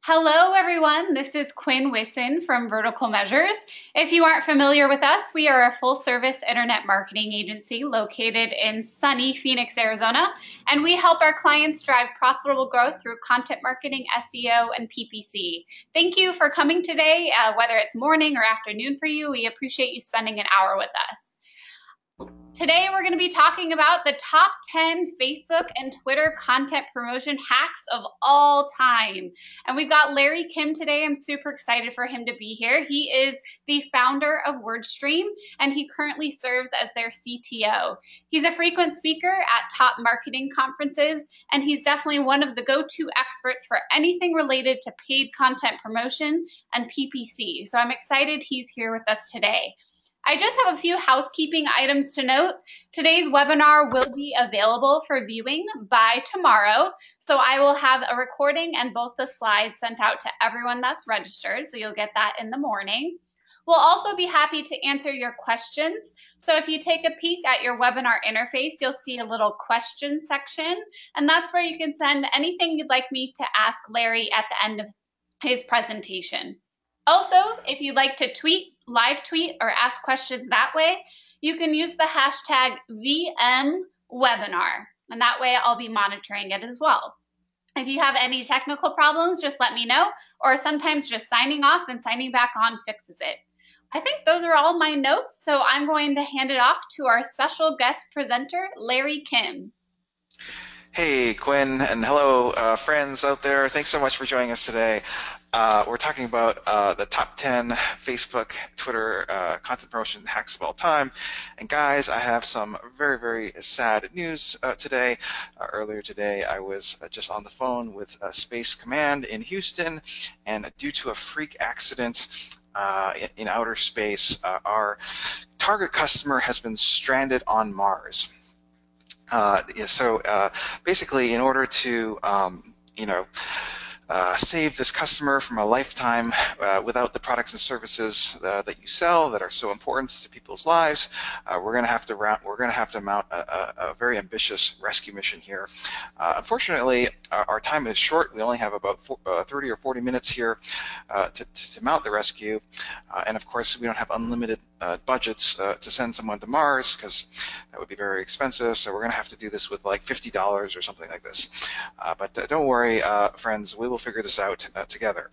Hello, everyone. This is Quinn Wisson from Vertical Measures. If you aren't familiar with us, we are a full-service internet marketing agency located in sunny Phoenix, Arizona, and we help our clients drive profitable growth through content marketing, SEO, and PPC. Thank you for coming today, whether it's morning or afternoon for you. We appreciate you spending an hour with us. Today, we're going to be talking about the top 10 Facebook and Twitter content promotion hacks of all time. And we've got Larry Kim today. I'm super excited for him to be here. He is the founder of WordStream, and he currently serves as their CTO. He's a frequent speaker at top marketing conferences, and he's definitely one of the go-to experts for anything related to paid content promotion and PPC. So I'm excited he's here with us today. I just have a few housekeeping items to note. Today's webinar will be available for viewing by tomorrow. So I will have a recording and both the slides sent out to everyone that's registered. So you'll get that in the morning. We'll also be happy to answer your questions. So if you take a peek at your webinar interface, you'll see a little question section. And that's where you can send anything you'd like me to ask Larry at the end of his presentation. Also, if you'd like to tweet, live tweet, or ask questions that way, you can use the hashtag VMWebinar, and that way I'll be monitoring it as well. If you have any technical problems, just let me know, or sometimes just signing off and signing back on fixes it. I think those are all my notes, so I'm going to hand it off to our special guest presenter, Larry Kim. Hey, Quinn, and hello, friends out there. Thanks so much for joining us today. We're talking about the top 10 Facebook, Twitter content promotion hacks of all time. And guys, I have some very, very sad news today. Earlier today, I was just on the phone with Space Command in Houston, and due to a freak accident in outer space, our target customer has been stranded on Mars. Basically, in order to save this customer from a lifetime without the products and services that you sell that are so important to people's lives, we're going to have to mount a very ambitious rescue mission here. Unfortunately, our time is short. We only have about 30 or 40 minutes here to mount the rescue, and of course, we don't have unlimited budgets to send someone to Mars because that would be very expensive. So we're going to have to do this with like $50 or something like this. But don't worry, friends, we will figure this out together.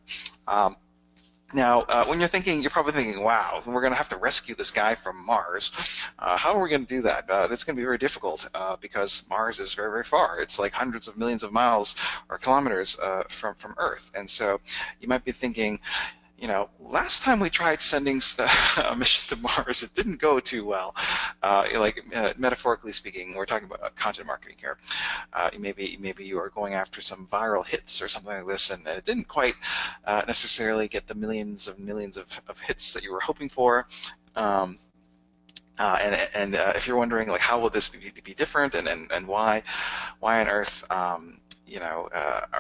Now, when you're probably thinking, wow, we're going to have to rescue this guy from Mars. How are we going to do that? That's going to be very difficult because Mars is very, very far. It's like hundreds of millions of miles or kilometers from Earth. And so you might be thinking, last time we tried sending a mission to Mars, it didn't go too well. Metaphorically speaking, we're talking about content marketing here. Maybe you are going after some viral hits or something like this, and it didn't quite necessarily get the millions of hits that you were hoping for. If you're wondering, like, how will this be different, and why on earth are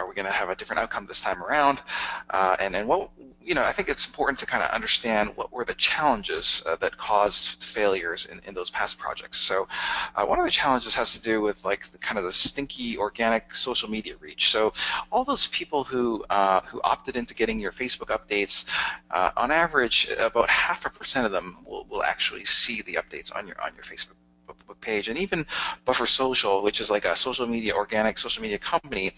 we going to have a different outcome this time around? And what, I think it's important to kind of understand what were the challenges that caused failures in those past projects. So one of the challenges has to do with like the stinky organic social media reach. So all those people who opted into getting your Facebook updates, on average, about 0.5% of them will actually see the updates on your Facebook page. And even Buffer Social, which is like a organic social media company,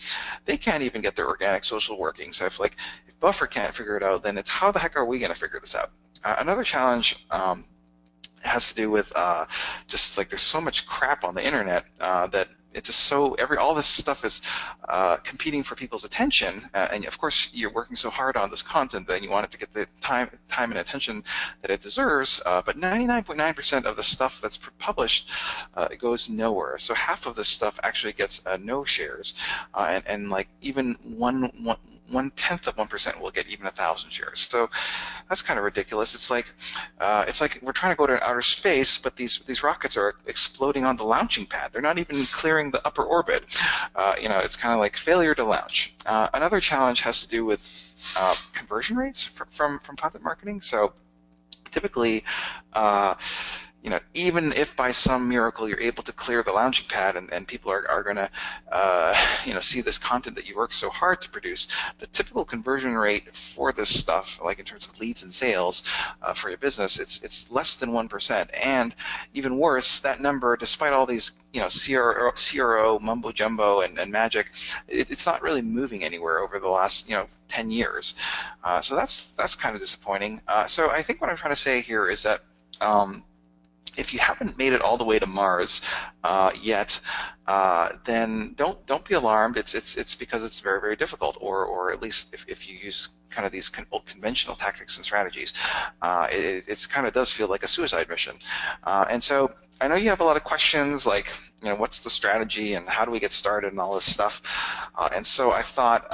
they can't even get their organic social working. So if Buffer can't figure it out, then it's how the heck are we going to figure this out? Another challenge has to do with just like there's so much crap on the internet that it's just all this stuff is competing for people's attention, and of course you're working so hard on this content that you want it to get the time and attention that it deserves, but 99.9% of the stuff that's published it goes nowhere. So half of this stuff actually gets no shares, and like even 1/10 of 1% will get even 1,000 shares. So that's kind of ridiculous. It's like we're trying to go to outer space, but these rockets are exploding on the launching pad. They're not even clearing the upper orbit. It's kind of like failure to launch. Another challenge has to do with conversion rates from content marketing. So typically, even if by some miracle you're able to clear the launching pad and people are going to, see this content that you worked so hard to produce, the typical conversion rate for this stuff, like in terms of leads and sales for your business, it's less than 1%. And even worse, that number, despite all these, CRO mumbo jumbo and magic, it's not really moving anywhere over the last, 10 years. So that's kind of disappointing. So I think what I'm trying to say here is that if you haven't made it all the way to Mars yet, then don't be alarmed. It's because it's very, very difficult, or at least if you use kind of these old conventional tactics and strategies, it's kind of does feel like a suicide mission. And so I know you have a lot of questions like, what's the strategy and how do we get started and all this stuff. And so I thought,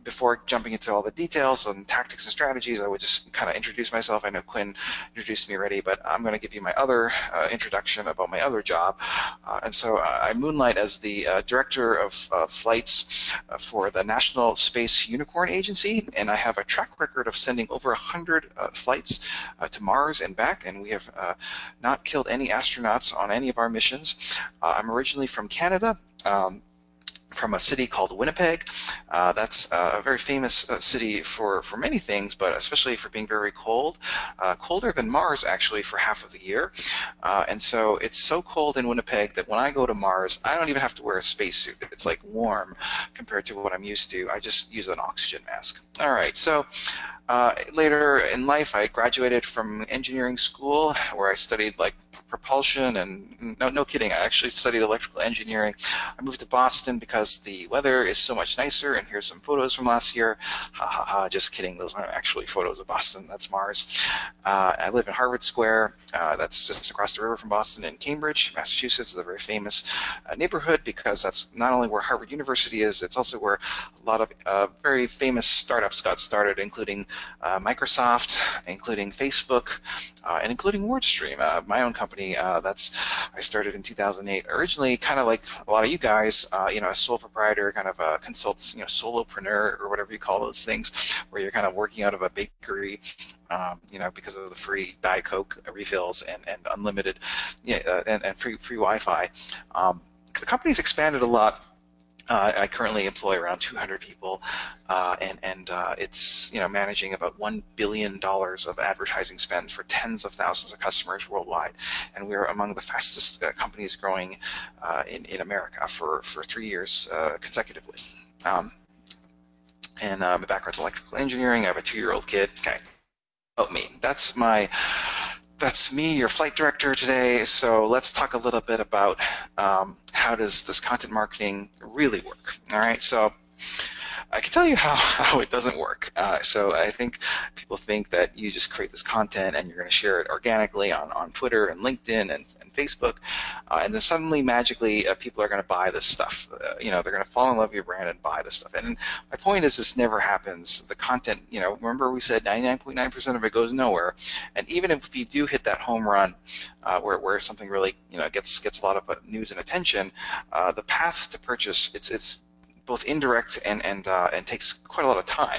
before jumping into all the details on tactics and strategies, I would just kind of introduce myself. I know Quinn introduced me already, but I'm going to give you my other introduction about my other job. And so I moonlight as the director of flights for the National Space Unicorn Agency, and I have a track record of sending over 100 flights to Mars and back, and we have not killed any astronauts on any of our missions. I'm originally from Canada. From a city called Winnipeg. That's a very famous city for many things, but especially for being very cold. Colder than Mars, actually, for half of the year. And so it's so cold in Winnipeg that when I go to Mars, I don't even have to wear a spacesuit. It's like warm compared to what I'm used to. I just use an oxygen mask. All right, so later in life, I graduated from engineering school where I studied like propulsion and no kidding, I actually studied electrical engineering. I moved to Boston because the weather is so much nicer, and here's some photos from last year. Ha ha ha, just kidding, those aren't actually photos of Boston, that's Mars. I live in Harvard Square, that's just across the river from Boston in Cambridge, Massachusetts. Is a very famous neighborhood because that's not only where Harvard University is, it's also where a lot of very famous startups got started, including Microsoft, including Facebook, and including WordStream, my own company. I started in 2008. Originally, kind of like a lot of you guys, a sole proprietor, kind of a solopreneur, or whatever you call those things, where you're kind of working out of a bakery, because of the free Diet Coke refills and unlimited, and free Wi-Fi. The company's expanded a lot. I currently employ around 200 people, and it's managing about $1 billion of advertising spend for tens of thousands of customers worldwide, and we're among the fastest companies growing in America for 3 years consecutively. And my background's electrical engineering. I have a 2-year-old kid. Okay, about me. That's me, your flight director today. So let's talk a little bit about how does this content marketing really work. All right, so I can tell you how it doesn't work. So I think people think that you just create this content and you're going to share it organically on Twitter and LinkedIn and Facebook, and then suddenly magically people are going to buy this stuff. They're going to fall in love with your brand and buy this stuff. And my point is, this never happens. The content, remember we said 99.9% of it goes nowhere. And even if you do hit that home run where something really gets a lot of news and attention, the path to purchase it's both indirect and takes quite a lot of time,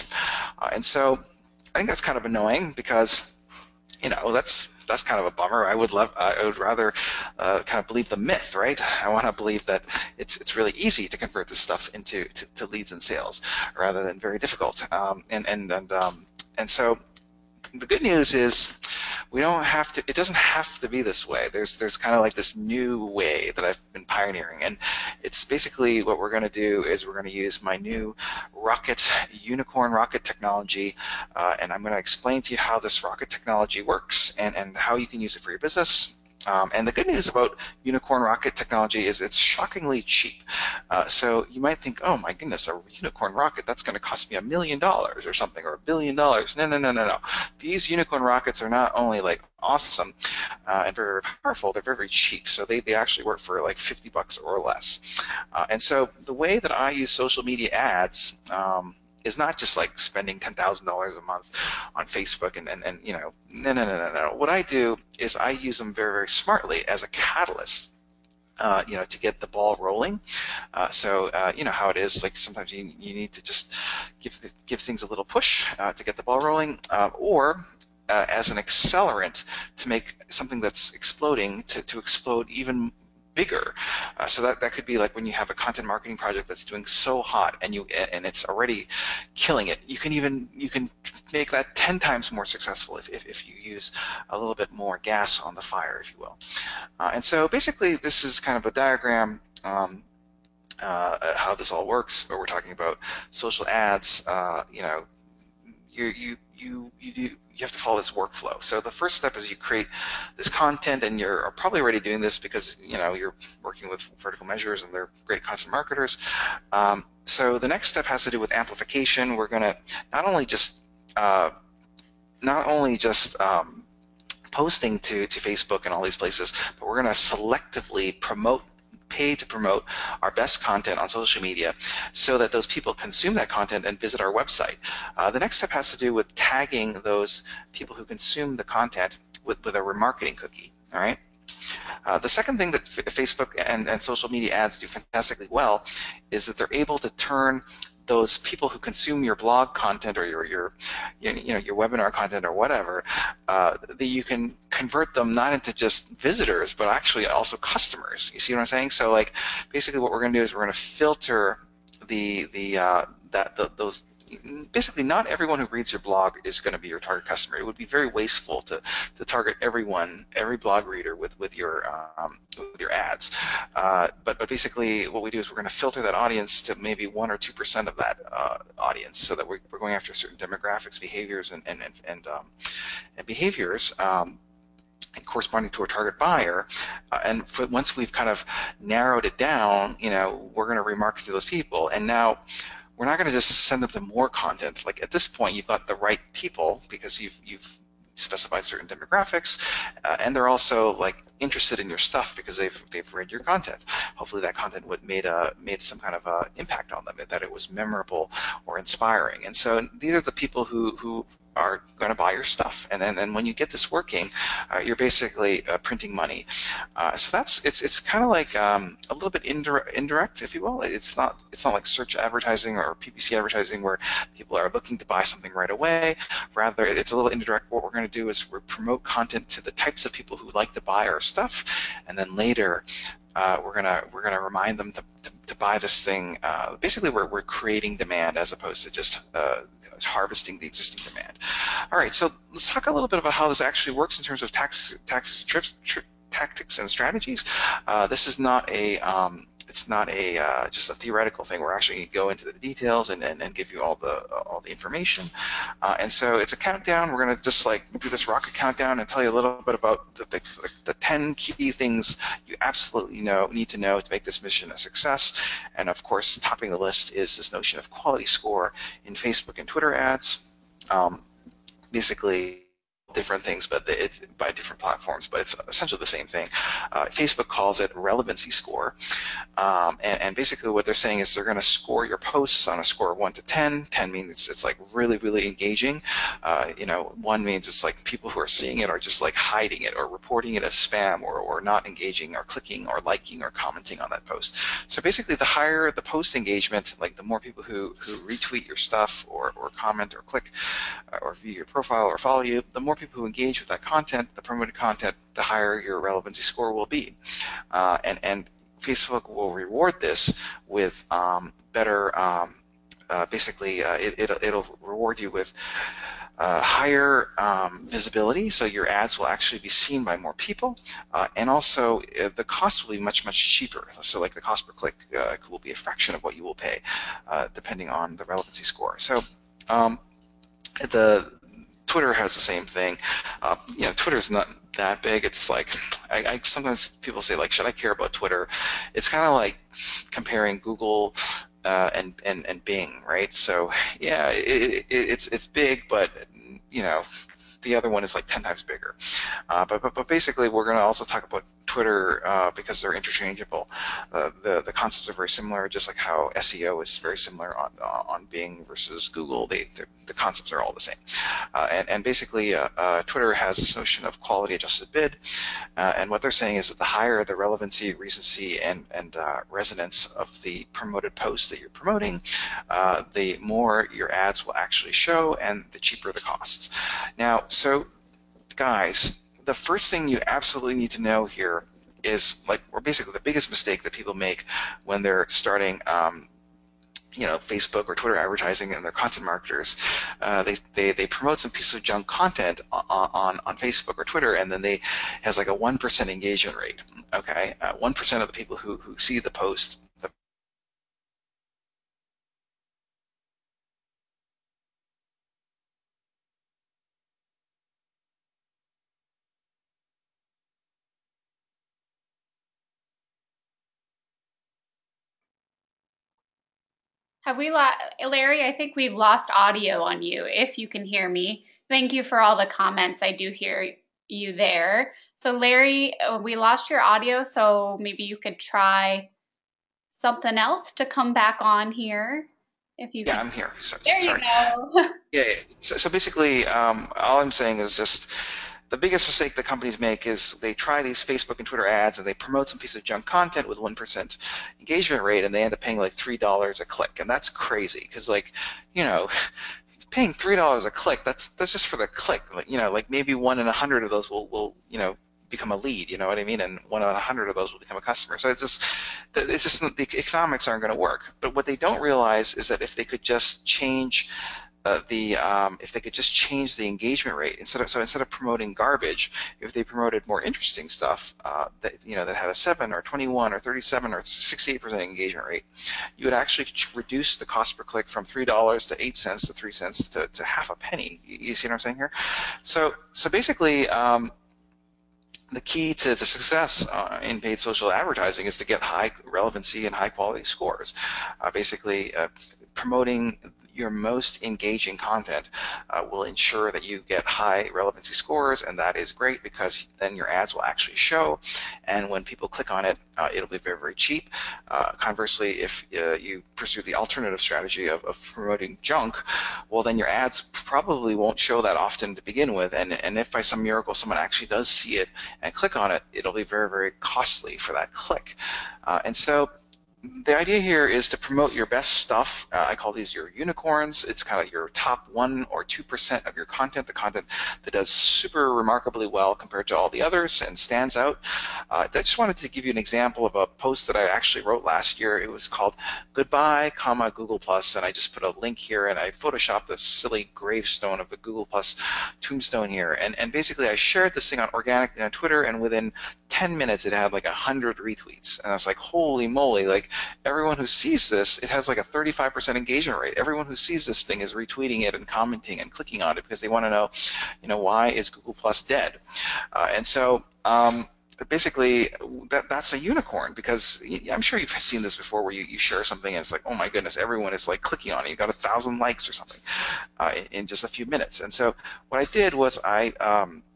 and so I think that's kind of annoying because that's kind of a bummer. I would rather kind of believe the myth, right? I want to believe that it's really easy to convert this stuff into leads and sales rather than very difficult. And so the good news is we don't have to. It doesn't have to be this way. There's kind of like this new way that I've been pioneering, and it's basically what we're going to do is we're going to use my new unicorn rocket technology, and I'm going to explain to you how this rocket technology works and how you can use it for your business. And the good news about unicorn rocket technology is it's shockingly cheap. So you might think, oh my goodness, a unicorn rocket, that's going to cost me $1 million or something, or $1 billion. No. These unicorn rockets are not only like awesome and very, very powerful, they're very, very cheap. So they actually work for like $50 or less. And so the way that I use social media ads is not just like spending $10,000 a month on Facebook and no. What I do is I use them very, very smartly as a catalyst, to get the ball rolling. So you know how it is. Like sometimes you need to just give things a little push to get the ball rolling, or as an accelerant to make something that's exploding to explode even bigger. So that could be like when you have a content marketing project that's doing so hot and it's already killing it. You can make that 10 times more successful if you use a little bit more gas on the fire, if you will. And so basically, this is kind of a diagram. How this all works. But we're talking about social ads. You know, you have to follow this workflow. So the first step is you create this content, and you're probably already doing this because you're working with Vertical Measures and they're great content marketers. So the next step has to do with amplification. We're going to not only just posting to Facebook and all these places, but we're going to selectively pay to promote our best content on social media so that those people consume that content and visit our website. The next step has to do with tagging those people who consume the content with a remarketing cookie. All right. The second thing that Facebook and social media ads do fantastically well is that they're able to turn those people who consume your blog content or your webinar content or whatever, that you can convert them not into just visitors, but actually also customers. You see what I'm saying? So like basically what we're going to do is we're going to filter those. Basically, not everyone who reads your blog is going to be your target customer. It would be very wasteful to target every blog reader with your ads. But basically, what we do is we're going to filter that audience to maybe 1 or 2% of that audience, so that we're going after certain demographics, behaviors, and behaviors. Corresponding to a target buyer, and once we've kind of narrowed it down, we're going to remarket to those people, and now we're not going to just send them to more content. Like at this point, you've got the right people because you've specified certain demographics, and they're also like interested in your stuff because they've read your content. Hopefully, that content made some kind of impact on them, that it was memorable or inspiring. And so these are the people who are going to buy your stuff, and then when you get this working, you're basically printing money. So it's kind of like a little bit indirect, if you will. It's not like search advertising or PPC advertising where people are looking to buy something right away. Rather, it's a little indirect. What we're going to do is we promote content to the types of people who like to buy our stuff, and then later we're gonna remind them to buy this thing. Basically, we're creating demand as opposed to just harvesting the existing demand. All right, so let's talk a little bit about how this actually works in terms of tactics and strategies. This is not it's not just a theoretical thing. We're actually going to go into the details and give you all the information. And so it's a countdown. We're going to just like do this rocket countdown and tell you a little bit about the 10 key things you absolutely need to know to make this mission a success. And of course, topping the list is this notion of quality score in Facebook and Twitter ads. Basically, different things, but it's by different platforms, but it's essentially the same thing. Facebook calls it relevancy score, and basically what they're saying is they're going to score your posts on a score of 1 to 10. 10 means it's like really engaging. 1 means it's like people who are seeing it are just like hiding it or reporting it as spam or not engaging or clicking or liking or commenting on that post. So basically, the higher the post engagement, like the more people who retweet your stuff or comment or click or view your profile or follow you, the more people who engage with that content, the promoted content, the higher your relevancy score will be. And Facebook will reward this with better, basically it'll reward you with higher visibility, so your ads will actually be seen by more people, and also the cost will be much cheaper. So like the cost per click will be a fraction of what you will pay, depending on the relevancy score. So the Twitter has the same thing. Twitter's not that big. It's like I sometimes people say like, should I care about Twitter? It's kind of like comparing Google and Bing, right? So yeah, it's big, but the other one is like 10 times bigger. But basically, we're going to also talk about Twitter because they're interchangeable. The concepts are very similar, just like how SEO is very similar on Bing versus Google. The concepts are all the same. And basically, Twitter has this notion of quality adjusted bid, and what they're saying is that the higher the relevancy, recency, and resonance of the promoted post that you're promoting, the more your ads will actually show, and the cheaper the costs. Now, so guys, the first thing you absolutely need to know here is like, or basically the biggest mistake that people make when they're starting Facebook or Twitter advertising, and they're content marketers. They promote some piece of junk content on Facebook or Twitter, and then they has like a 1% engagement rate. Okay, 1% of the people who see the post. Have we lost, Larry? I think we've lost audio on you, if you can hear me. Thank you for all the comments. I do hear you there. So Larry, we lost your audio, so maybe you could try something else to come back on here. If you Yeah, can. I'm here. There Sorry. you go. Yeah. So basically, all I'm saying is just the biggest mistake that companies make is they try these Facebook and Twitter ads and they promote some piece of junk content with 1% engagement rate, and they end up paying like $3 a click, and that's crazy because paying $3 a click, that's just for the click. Like maybe 1 in 100 of those will become a lead. You know what I mean? And 1 in 100 of those will become a customer. So it's just the economics aren't going to work. But what they don't realize is that if they could just change if they could just change the engagement rate, instead of promoting garbage, if they promoted more interesting stuff that had a 7 or 21 or 37 or 68% engagement rate, you would actually reduce the cost per click from $3 to 8 cents to 3 cents to half a penny. You see what I'm saying here? So basically. The key to success in paid social advertising is to get high relevancy and high quality scores. Basically, promoting your most engaging content will ensure that you get high relevancy scores, and that is great because then your ads will actually show, and when people click on it, it'll be very, very cheap. Conversely, if you pursue the alternative strategy of promoting junk, well, then your ads probably won't show that often to begin with, and if by some miracle someone actually does see it and click on it, it'll be very, very costly for that click. And so the idea here is to promote your best stuff. I call these your unicorns. It's kind of your top 1 or 2% of your content, the content that does super remarkably well compared to all the others and stands out. I just wanted to give you an example of a post that I actually wrote last year. It was called Goodbye, Google Plus, and I just put a link here, and I photoshopped a silly gravestone of the Google Plus tombstone here. And basically I shared this thing organically on Twitter, and within 10 minutes it had like 100 retweets. And I was like, holy moly, like everyone who sees this, it has like a 35% engagement rate. Everyone who sees this thing is retweeting it and commenting and clicking on it because they want to know, why is Google Plus dead? And so basically that's a unicorn, because I'm sure you've seen this before where you share something and it's like, oh my goodness, everyone is like clicking on it. You got 1,000 likes or something in just a few minutes. And so what I did was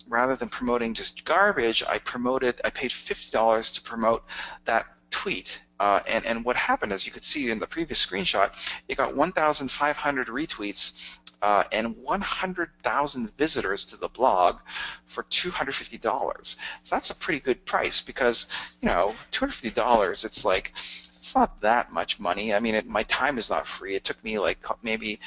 rather than promoting just garbage, I paid $50 to promote that tweet. And what happened, as you could see in the previous screenshot, it got 1,500 retweets and 100,000 visitors to the blog for $250. So that's a pretty good price because, $250, it's not that much money. I mean, my time is not free. It took me like maybe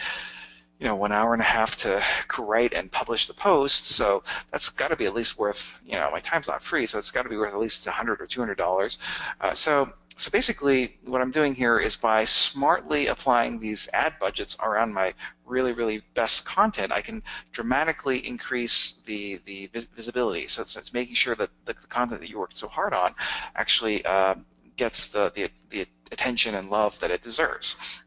1 hour and a half to write and publish the post, so that's got to be at least worth, my time's not free, so it's got to be worth at least $100 or $200. So basically what I'm doing here is by smartly applying these ad budgets around my really, really best content, I can dramatically increase the visibility. So it's making sure that the content that you worked so hard on actually gets the attention and love that it deserves.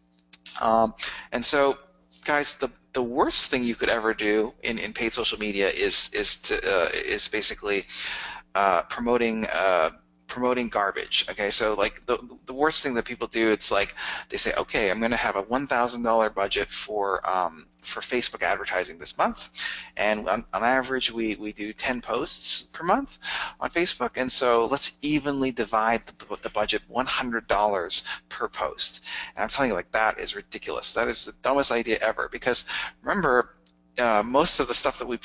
And so, guys, the worst thing you could ever do in paid social media is basically promoting garbage. Okay, so like the worst thing that people do, it's like they say, okay, I'm going to have a $1,000 budget for Facebook advertising this month, and on average we do 10 posts per month on Facebook, and so let's evenly divide the budget $100 per post. And I'm telling you, like, that is ridiculous. That is the dumbest idea ever, because remember, most of the stuff that we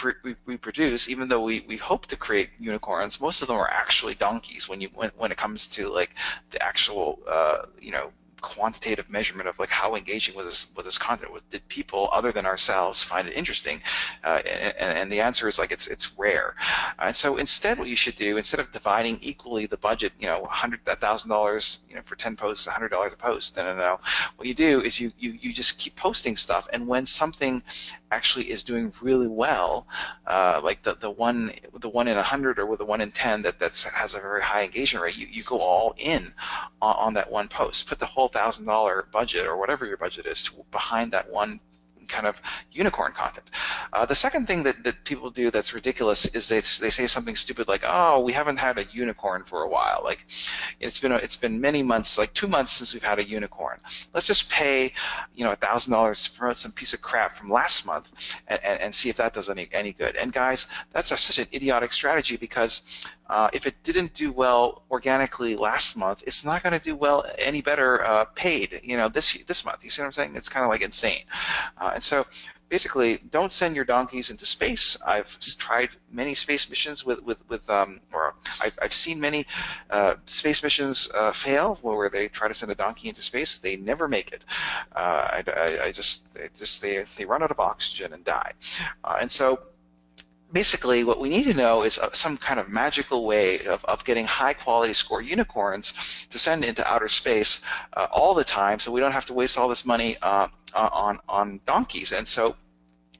produce, even though we hope to create unicorns, most of them are actually donkeys when it comes to like the actual quantitative measurement of like how engaging was this content. Did people other than ourselves find it interesting? And the answer is like it's rare. And so instead, what you should do, instead of dividing equally the budget, $1,000, for 10 posts, $100 a post, no. What you do is you just keep posting stuff, and when something actually is doing really well, like the one in 100 or with the 1 in 10 that has a very high engagement rate, you go all in on that one post. Put the whole $1,000 budget or whatever your budget is behind that one kind of unicorn content. The second thing that people do that's ridiculous is they say something stupid like, "Oh, we haven't had a unicorn for a while. Like, it's been many months, like 2 months since we've had a unicorn. Let's just pay, $1,000 to promote some piece of crap from last month and see if that does any good." And guys, that's such an idiotic strategy, because if it didn't do well organically last month, it's not going to do well any better paid, this month. You see what I'm saying? It's kind of like insane. And so basically, don't send your donkeys into space. I've tried many space missions or I've seen many space missions fail where they try to send a donkey into space. They never make it. They run out of oxygen and die. And so basically, what we need to know is some kind of magical way of getting high-quality score unicorns to send into outer space all the time, so we don't have to waste all this money on donkeys. And so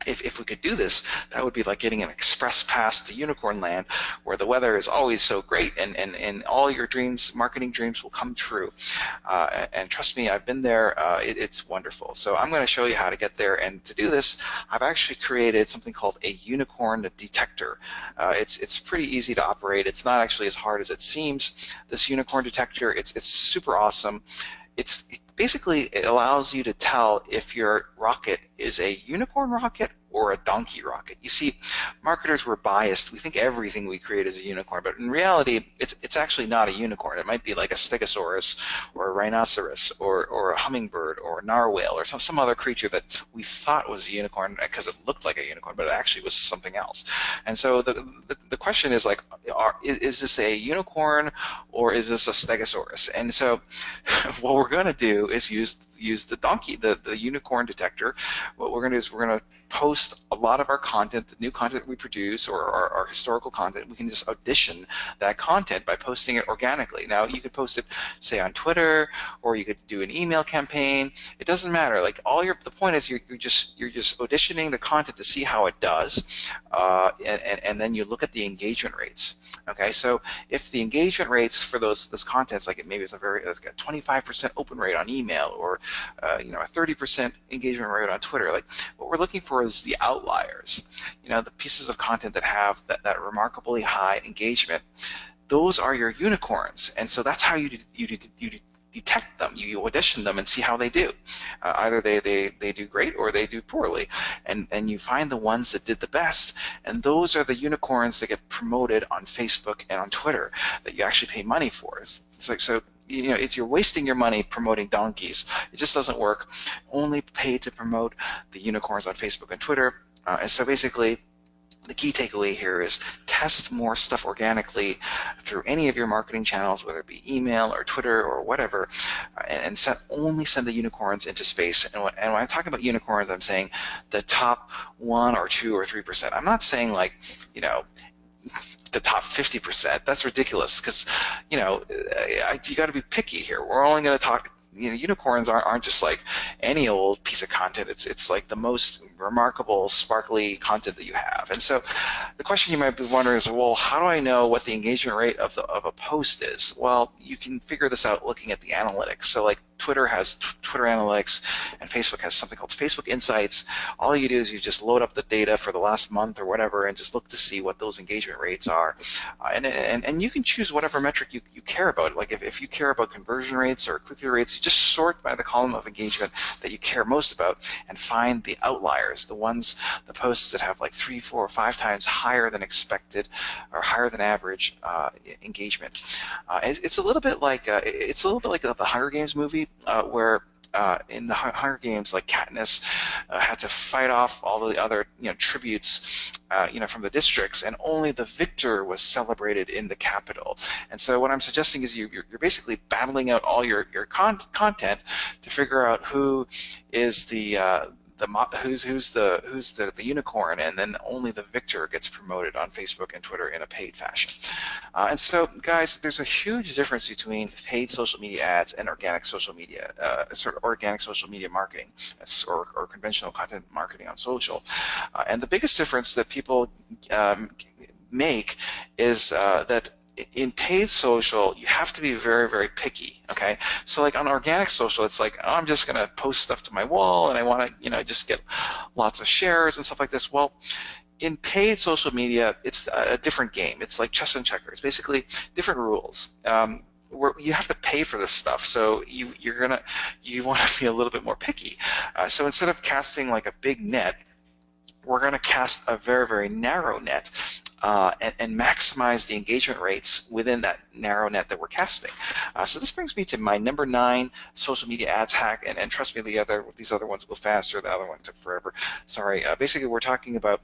if we could do this, that would be like getting an express pass to unicorn land, where the weather is always so great, and all your dreams, marketing dreams, will come true. And trust me, I've been there. It's wonderful. So I'm going to show you how to get there. And to do this, I've actually created something called a unicorn detector. It's pretty easy to operate. It's not actually as hard as it seems. This unicorn detector, it's super awesome. Basically, it allows you to tell if your rocket is a unicorn rocket or a donkey rocket. You see, marketers were biased. We think everything we create is a unicorn, but in reality, it's actually not a unicorn. It might be like a stegosaurus or a rhinoceros or a hummingbird or a narwhal or some other creature that we thought was a unicorn because it looked like a unicorn, but it actually was something else. And so the question is like, is this a unicorn or is this a stegosaurus? And so what we're going to do is use the donkey, the unicorn detector. What we're going to do is we're going to post a lot of our content, the new content we produce, or our historical content. We can just audition that content by posting it organically. Now, you could post it, say, on Twitter, or you could do an email campaign. It doesn't matter. Like, the point is you're just auditioning the content to see how it does, and then you look at the engagement rates. Okay, so if the engagement rates for this content's like maybe it's got 25% open rate on email, or a 30% engagement rate on Twitter, like what we're looking for is the outliers. The pieces of content that have that remarkably high engagement. Those are your unicorns, and so that's how you detect them. You audition them and see how they do. Either they do great or they do poorly, and you find the ones that did the best, and those are the unicorns that get promoted on Facebook and on Twitter that you actually pay money for. It's like, so you're wasting your money promoting donkeys. It just doesn't work. Only pay to promote the unicorns on Facebook and Twitter. And so basically, the key takeaway here is test more stuff organically through any of your marketing channels, whether it be email or Twitter or whatever, and only send the unicorns into space. And when I'm talking about unicorns, I'm saying the top 1 or 2 or 3%. I'm not saying like, the top 50%. That's ridiculous, because you got to be picky here. We're only going to talk. Unicorns aren't just like any old piece of content. It's like the most remarkable, sparkly content that you have. And so the question you might be wondering is, well, how do I know what the engagement rate of a post is? Well, you can figure this out looking at the analytics. So like Twitter has Twitter Analytics, and Facebook has something called Facebook Insights. All you do is you just load up the data for the last month or whatever and just look to see what those engagement rates are. And you can choose whatever metric you care about. Like if you care about conversion rates or click-through rates, you just sort by the column of engagement that you care most about and find the outliers, the posts that have like 3, 4, or 5 times higher than expected or higher than average engagement. It's a little bit like the Hunger Games movie, where in the Hunger Games, like Katniss had to fight off all the other tributes from the districts, and only the victor was celebrated in the capital. And so what I'm suggesting is you're basically battling out all your content to figure out who is who's the unicorn, and then only the victor gets promoted on Facebook and Twitter in a paid fashion. And so, guys, there's a huge difference between paid social media ads and organic social media, sort of organic social media marketing, or conventional content marketing on social. And the biggest difference that people make is that in paid social, you have to be very, very picky, okay? So like on organic social, it's like, oh, I'm just going to post stuff to my wall and I want to, just get lots of shares and stuff like this. Well, in paid social media, it's a different game. It's like chess and checkers, basically different rules. Where you have to pay for this stuff, so you want to be a little bit more picky. So instead of casting like a big net, we're going to cast a very, very narrow net. And maximize the engagement rates within that narrow net that we're casting. So this brings me to my number 9 social media ads hack, and trust me, these other ones go faster. The other one took forever. Sorry. Basically, we're talking about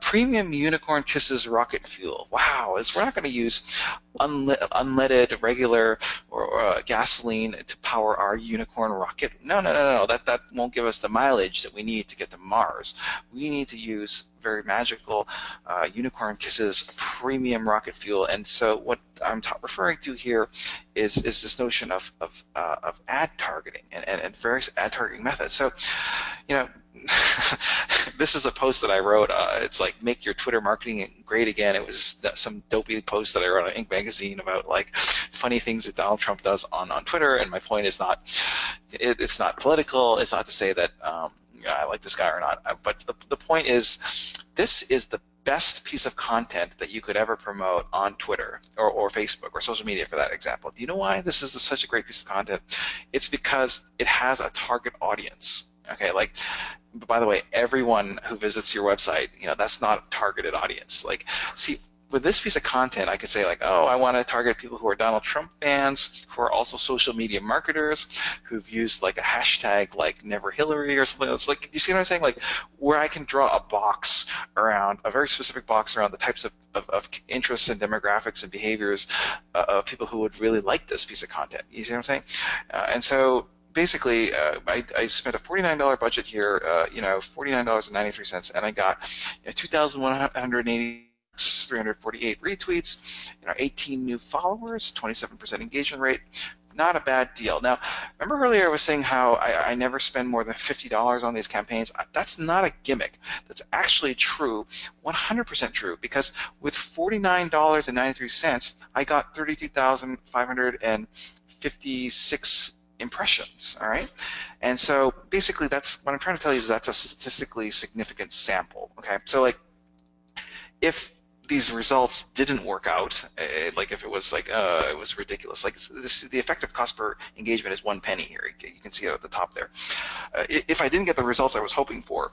premium unicorn kisses rocket fuel. Wow, we're not going to use unleaded regular or gasoline to power our unicorn rocket. No. That won't give us the mileage that we need to get to Mars. We need to use very magical unicorn kisses premium rocket fuel. And so what I'm referring to here is this notion of ad targeting and various ad targeting methods. So, this is a post that I wrote. It's like, make your Twitter marketing great again. It was some dopey post that I wrote on Inc. magazine about like funny things that Donald Trump does on Twitter. And my point is it's not political. It's not to say that I like this guy or not. But the point is, this is the best piece of content that you could ever promote on Twitter or Facebook or social media, for that example. Do you know why this is such a great piece of content? It's because it has a target audience. Okay, like, by the way, everyone who visits your website, that's not a targeted audience. Like, see, with this piece of content, I could say like, oh, I want to target people who are Donald Trump fans, who are also social media marketers, who've used like a hashtag like Never Hillary or something. It's like, you see what I'm saying? Like, where I can draw a very specific box around the types of interests and demographics and behaviors of people who would really like this piece of content. You see what I'm saying? And so basically, I spent a $49 budget here, $49.93, and I got 2,180. 348 retweets, 18 new followers, 27% engagement rate. Not a bad deal. Now, remember earlier I was saying how I never spend more than $50 on these campaigns? That's not a gimmick. That's actually true, 100% true, because with $49.93, I got 32,556 impressions, all right? And so basically that's what I'm trying to tell you, is that's a statistically significant sample, okay? So like, if these results didn't work out, like if it was like, it was ridiculous, like the effective cost per engagement is 1 penny here. You can see it at the top there. If I didn't get the results I was hoping for,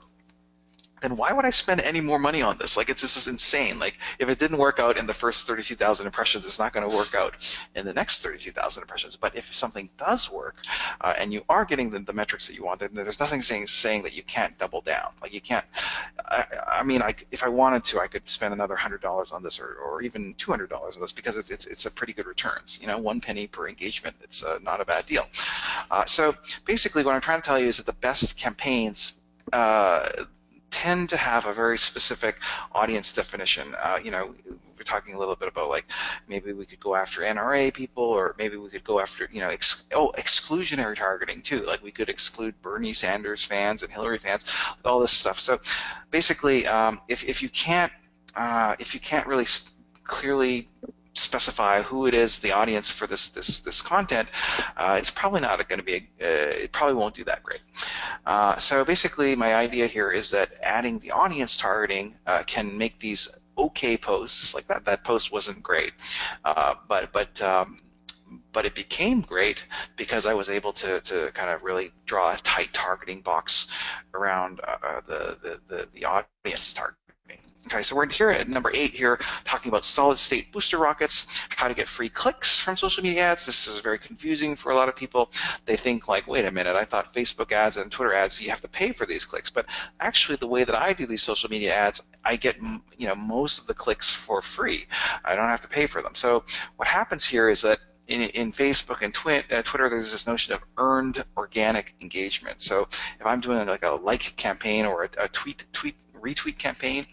then why would I spend any more money on this? Like, this is insane. Like, if it didn't work out in the first 32,000 impressions, it's not going to work out in the next 32,000 impressions. But if something does work, and you are getting the metrics that you want, then there's nothing saying that you can't double down. Like, you can't. I mean, if I wanted to, I could spend another $100 on this, or even $200 on this, because it's a pretty good returns. 1 penny per engagement. It's not a bad deal. So basically, what I'm trying to tell you is that the best campaigns tend to have a very specific audience definition. We're talking a little bit about like, maybe we could go after NRA people, or maybe we could go after, exclusionary targeting too. Like, we could exclude Bernie Sanders fans and Hillary fans, all this stuff. So basically, if you can't really clearly specify who it is, the audience for this content, it's probably not going to be it probably won't do that great. So basically, my idea here is that adding the audience targeting can make these okay posts. Like that post wasn't great, but it became great because I was able to kind of really draw a tight targeting box around the audience target. Okay, so we're here at number 8 here, talking about solid-state booster rockets, how to get free clicks from social media ads. This is very confusing for a lot of people. They think like, wait a minute, I thought Facebook ads and Twitter ads, you have to pay for these clicks. But actually, the way that I do these social media ads, I get most of the clicks for free. I don't have to pay for them. So what happens here is that in Facebook and Twitter, there's this notion of earned organic engagement. So if I'm doing like a like campaign or a retweet campaign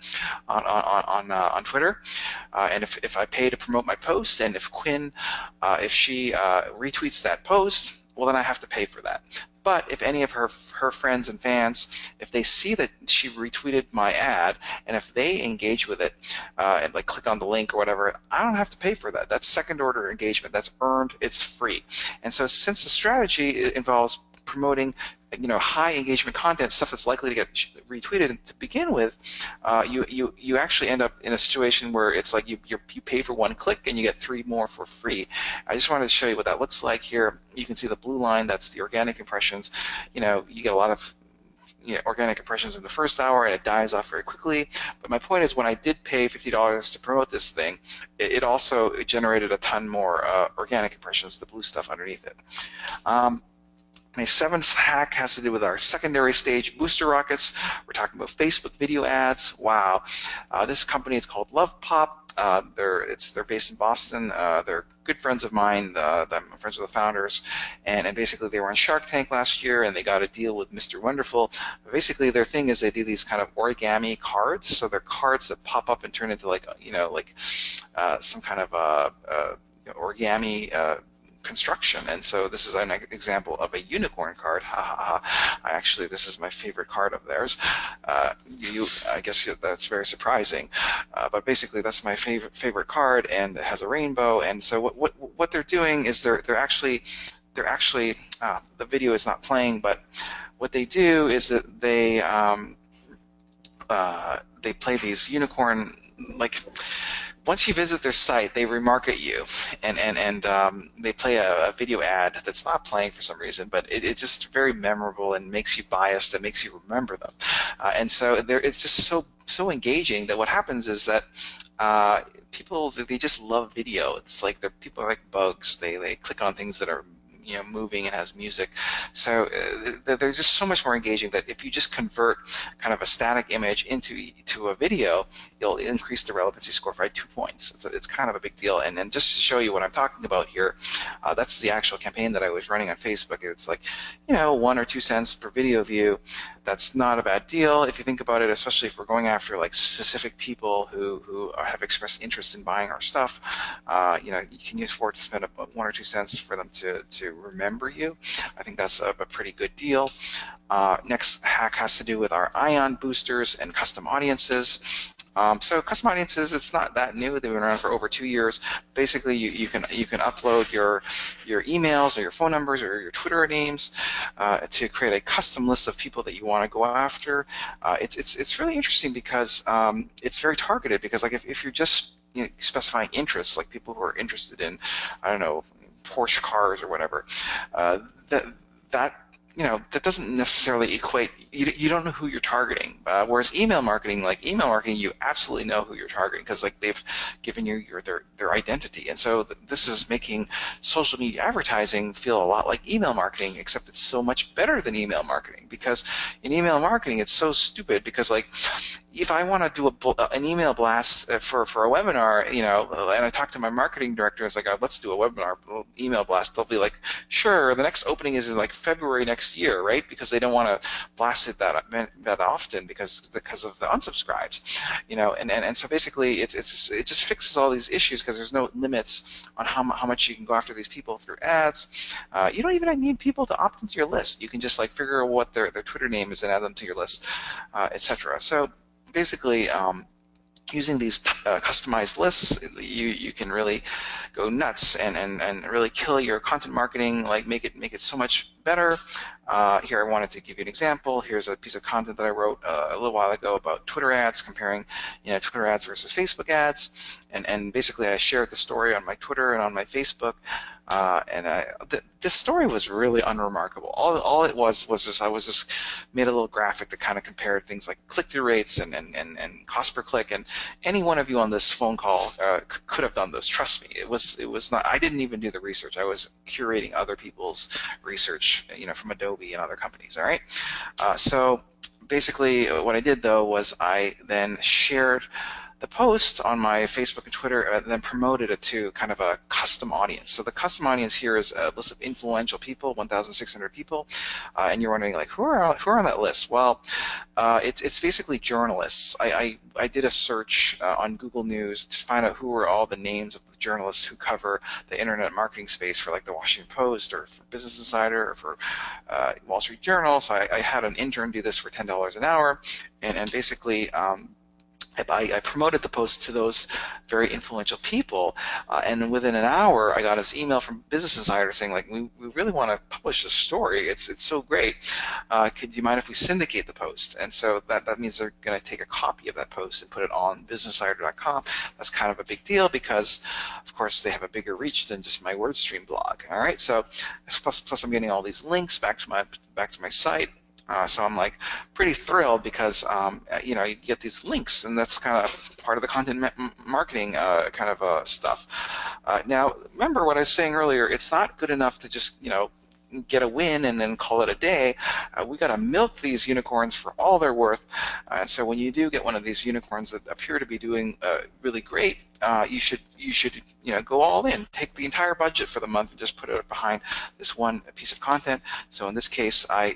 on Twitter, and if I pay to promote my post, and if Quinn, if she retweets that post, well, then I have to pay for that. But if any of her friends and fans, if they see that she retweeted my ad, and if they engage with it and like click on the link or whatever, I don't have to pay for that. That's second order engagement. That's earned. It's free. And so since the strategy involves promoting high engagement content, stuff that's likely to get retweeted to begin with, you actually end up in a situation where it's like you pay for one click and you get 3 more for free. I just wanted to show you what that looks like here. You can see the blue line, that's the organic impressions. You get a lot of organic impressions in the first hour and it dies off very quickly. But my point is, when I did pay $50 to promote this thing, it also generated a ton more organic impressions, the blue stuff underneath it. My 7th hack has to do with our secondary stage booster rockets. We're talking about Facebook video ads. Wow. This company is called LovePop. They're based in Boston. They're good friends of mine. I'm friends with the founders. And basically they were on Shark Tank last year and they got a deal with Mr. Wonderful. But basically their thing is they do these kind of origami cards. So they're cards that pop up and turn into some kind of origami construction. And so this is an example of a unicorn card. Ha ha ha. Actually, this is my favorite card of theirs. I guess that's very surprising. But basically, that's my favorite card, and it has a rainbow. And so what they're doing is they're actually the video is not playing, but what they do is that they play these unicorn, like, once you visit their site, they remarket you, and they play a video ad that's not playing for some reason, but it's just very memorable and makes you biased and makes you remember them. And so it's just so engaging that what happens is that people, they just love video. It's like people are like bugs. They click on things that are moving and has music. So they're just so much more engaging that if you just convert kind of a static image into a video, you'll increase the relevancy score by 2 points. It's kind of a big deal. And just to show you what I'm talking about here, that's the actual campaign that I was running on Facebook. It's like 1 or 2 cents per video view. That's not a bad deal if you think about it, especially if we're going after like specific people who have expressed interest in buying our stuff. You can afford to spend 1 or 2 cents for them to remember you. I think that's a pretty good deal. Next hack has to do with our Ion boosters and custom audiences. So custom audiences, it's not that new. They've been around for over 2 years. Basically, you can upload your emails or your phone numbers or your Twitter names to create a custom list of people that you want to go after. It's really interesting because it's very targeted. Because like if you're just specifying interests, like people who are interested in, I don't know, Porsche cars or whatever, that doesn't necessarily equate. You don't know who you're targeting. Whereas email marketing, you absolutely know who you're targeting because like they've given you their identity. And so this is making social media advertising feel a lot like email marketing, except it's so much better than email marketing. Because in email marketing, it's so stupid because like, if I want to do an email blast for a webinar, and I talk to my marketing director, it's like, let's do a webinar email blast. They'll be like, sure, the next opening is in like February next year, right? Because they don't want to blast it that often because of the unsubscribes, and so basically it just fixes all these issues because there's no limits on how much you can go after these people through ads. You don't even need people to opt into your list. You can just like figure out what their Twitter name is and add them to your list, etc. So basically, using these customized lists, you can really go nuts and really kill your content marketing, like make it so much better. Here I wanted to give you an example. Here's a piece of content that I wrote a little while ago about Twitter ads, comparing Twitter ads versus Facebook ads, and basically I shared the story on my Twitter and on my Facebook. This story was really unremarkable. All it was just I was just made a little graphic that kind of compared things like click-through rates and cost per click. And any one of you on this phone call could have done this. Trust me, it was not. I didn't even do the research. I was curating other people's research, from Adobe and other companies. All right, so basically what I did though was I then shared the post on my Facebook and Twitter, and then promoted it to kind of a custom audience. So the custom audience here is a list of influential people, 1,600 people, and you're wondering like who are on that list? Well, it's basically journalists. I did a search on Google News to find out who were all the names of the journalists who cover the internet marketing space for like the Washington Post or for Business Insider or for Wall Street Journal. So I had an intern do this for $10 an hour, and basically. I promoted the post to those very influential people, and within an hour, I got this email from Business Insider saying, like, we really want to publish this story. It's so great. Could you mind if we syndicate the post? And so that means they're going to take a copy of that post and put it on BusinessInsider.com. That's kind of a big deal because, of course, they have a bigger reach than just my WordStream blog. All right, so plus I'm getting all these links back to my site. So I'm like pretty thrilled because you get these links, and that's kind of part of the content marketing kind of stuff. Now, remember what I was saying earlier? It's not good enough to just get a win and then call it a day. We got to milk these unicorns for all they're worth. And so when you do get one of these unicorns that appear to be doing really great, you should go all in, take the entire budget for the month and just put it behind this one piece of content. So in this case, I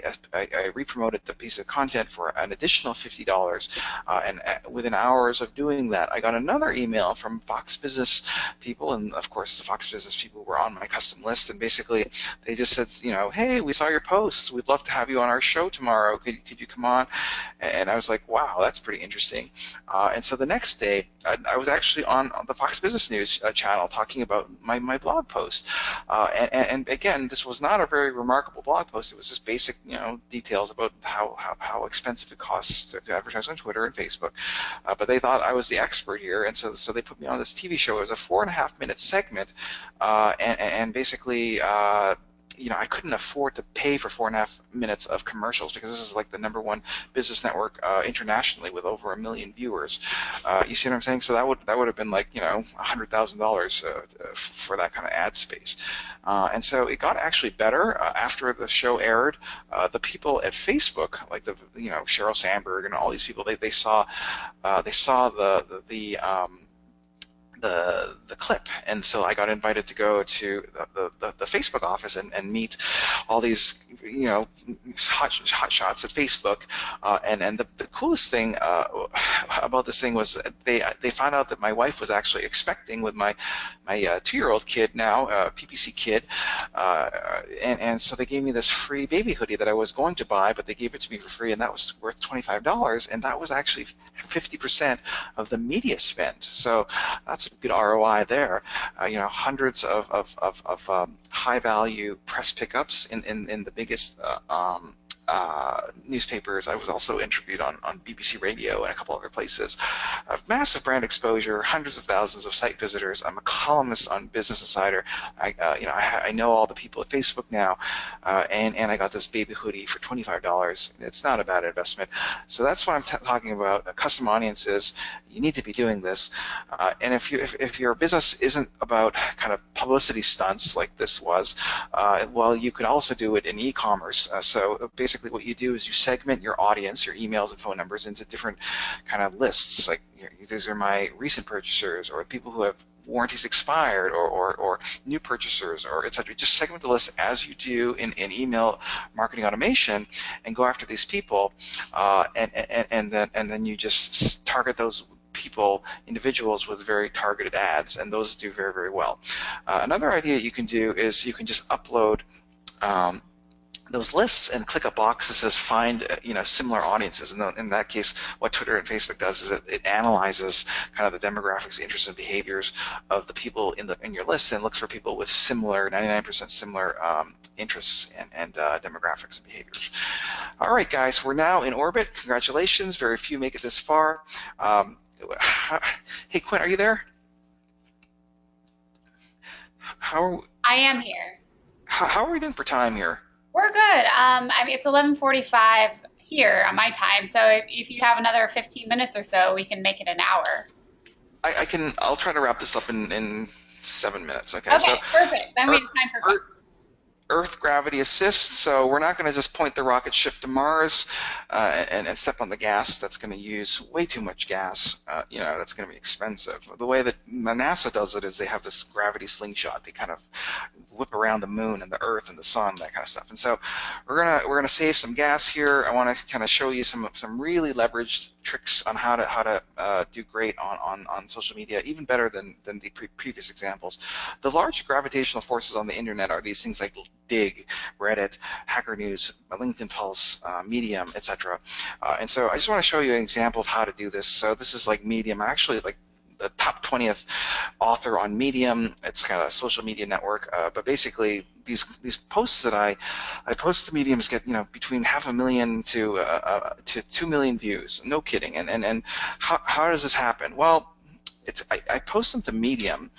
re-promoted the piece of content for an additional $50, and within hours of doing that, I got another email from Fox Business people, and of course the Fox Business people were on my custom list, and basically they just said, hey, we saw your posts. We'd love to have you on our show tomorrow. Could you come on? And I was like, wow, that's pretty interesting. And so the next day, I was actually on the Fox Business News channel talking about my blog post. And again, this was not a very remarkable blog post. It was just basic, details about how expensive it costs to advertise on Twitter and Facebook. But they thought I was the expert here, and so they put me on this TV show. It was a 4.5-minute segment, and basically. I couldn't afford to pay for 4.5 minutes of commercials because this is like the #1 business network internationally with over 1 million viewers. You see what I'm saying? So that would have been like $100,000 for that kind of ad space. And so it got actually better after the show aired. The people at Facebook, like the Sheryl Sandberg and all these people, they saw the clip, and so I got invited to go to the Facebook office and meet all these hot shots at Facebook, and the coolest thing about this thing was they found out that my wife was actually expecting with my 2-year-old kid now, PPC kid, and so they gave me this free baby hoodie that I was going to buy, but they gave it to me for free, and that was worth $25, and that was actually 50% of the media spend. So that's a good ROI there. Hundreds of high-value press pickups in the biggest newspapers. I was also interviewed on BBC Radio and a couple other places. Massive brand exposure, hundreds of thousands of site visitors. I'm a columnist on Business Insider. I know all the people at Facebook now, and I got this baby hoodie for $25. It's not a bad investment. So that's what I'm talking about. Custom audiences. You need to be doing this, and if your business isn't about kind of publicity stunts like this was, well, you could also do it in e-commerce. So basically, what you do is you segment your audience, your emails and phone numbers, into different kind of lists. Like these are my recent purchasers, or people who have warranties expired, or new purchasers, or etc. Just segment the list as you do in email marketing automation, and go after these people, and then you just target those individuals with very targeted ads, and those do very, very well. Another idea you can do is you can just upload those lists and click a box that says find similar audiences. And in that case, what Twitter and Facebook does is it analyzes kind of the demographics, the interests, and behaviors of the people in your list and looks for people with similar 99% similar interests and demographics and behaviors. All right, guys, we're now in orbit. Congratulations. Very few make it this far. Hey, Quinn, are you there? How I am here. how are we doing for time here? We're good. I mean, it's 11:45 here on my time, so if you have another 15 minutes or so, we can make it an hour. I'll try to wrap this up in 7 minutes. Okay, Okay, so perfect. Then we have time for questions. Earth gravity assist, so we're not going to just point the rocket ship to Mars and step on the gas. That's going to use way too much gas. That's going to be expensive. The way that NASA does it is they have this gravity slingshot. They kind of whip around the moon and the Earth and the sun, that kind of stuff. And so we're gonna save some gas here. I want to kind of show you some really leveraged tricks on how to do great on social media, even better than the previous examples. The large gravitational forces on the internet are these things like Digg, Reddit, Hacker News, LinkedIn Pulse, Medium, etc. And so I just want to show you an example of how to do this. So this is like Medium. I'm actually like the top 20th author on Medium. It's kind of a social media network, but basically these posts that I post to Mediums get between 500,000 to 2 million views. No kidding. And how does this happen? Well, I post them to Medium,